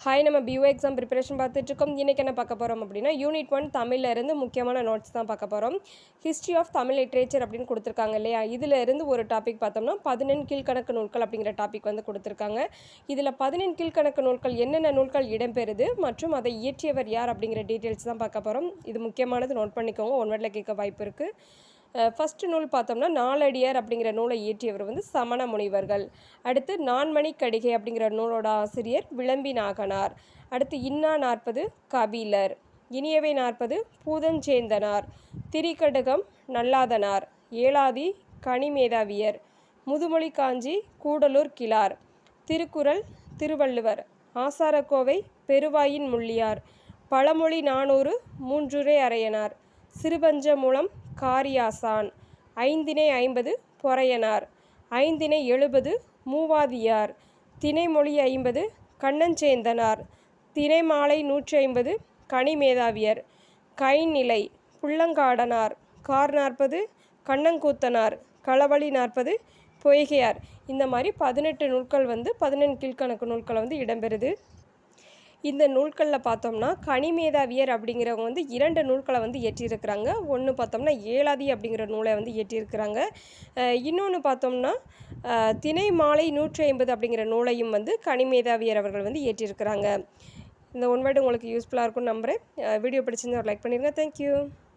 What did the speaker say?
Hi, நம்ம பியூ exam preparation பார்த்துட்ருக்கோம். இன்றைக்கி என்ன பார்க்க போகிறோம் அப்படின்னா, யூனிட் 1 தமிழ்லேருந்து முக்கியமான நோட்ஸ் தான் பார்க்க போகிறோம். ஹிஸ்ட்ரி ஆஃப் தமிழ் லிட்ரேச்சர் அப்படின்னு கொடுத்துருக்காங்க இல்லையா? இதிலேருந்து ஒரு டாபிக் பார்த்தோம்னா 14 கீழ்கணக்கு நூல்கள் அப்படிங்கிற டாபிக் வந்து கொடுத்துருக்காங்க. இதில் 14 கீழ்கணக்கு நூல்கள் என்னென்ன நூல்கள் இடம்பெறுது மற்றும் அதை இயற்றியவர் யார் அப்படிங்கிற டீட்டெயில்ஸ் தான் பார்க்க போகிறோம். இது முக்கியமானது, நோட் பண்ணிக்கோங்க, ஒன் வேர்டில் கேட்க வாய்ப்பு இருக்குது. ஃபஸ்ட்டு நூல் பார்த்தோம்னா நாலடியார் அப்படிங்கிற நூலை இயற்றியவர் வந்து சமண முனிவர்கள். அடுத்து நான்மணிக்கடிகை அப்படிங்கிற நூலோட ஆசிரியர் விளம்பி நாகனார். அடுத்து இன்னா 40 கபிலர், இனியவை 40 பூதஞ்சேந்தனார், திரிகடுகம் நல்லாதனார், ஏலாதி கனிமேதாவியர், முதுமொழி காஞ்சி கூடலூர் கிழார், திருக்குறள் திருவள்ளுவர், ஆசாரக்கோவை பெருவாயின் முள்ளியார், பழமொழி 400 மூன்றுரை அரையனார், சிறுபஞ்ச மூலம் காரியாசான், ஐந்தினை 50 பொறையனார், ஐந்தினை 70 மூவாதியார், திணைமொழி 50 கண்ணஞ்சேந்தனார், திணைமாலை 150 கனிமேதாவியர், கைநிலை புள்ளங்காடனார், கார் 40 கண்ணங்கூத்தனார், களவழி 40 பொய்கையார். இந்த மாதிரி 18 நூல்கள் வந்து 14 கீழ்கணக்கு நூல்களை வந்து இடம்பெறுது. இந்த நூல்களில் பார்த்தோம்னா கனிமேதாவியர் அப்படிங்கிறவங்க வந்து 2 நூல்களை வந்து இயற்றியிருக்கிறாங்க. ஒன்று பார்த்தோம்னா ஏலாதி அப்படிங்கிற நூலை வந்து இயற்றியிருக்கிறாங்க. இன்னொன்று பார்த்தோம்னா திணைமாலை 150 அப்படிங்கிற நூலையும் வந்து கனிமேதாவியர் அவர்கள் வந்து இயற்றியிருக்கிறாங்க. இந்த ஒன் வேர்டு உங்களுக்கு யூஸ்ஃபுல்லாக இருக்கும்னு நம்புகிறேன். வீடியோ பிடிச்சிருந்தா ஒரு லைக் பண்ணிடுங்க. தேங்க்யூ.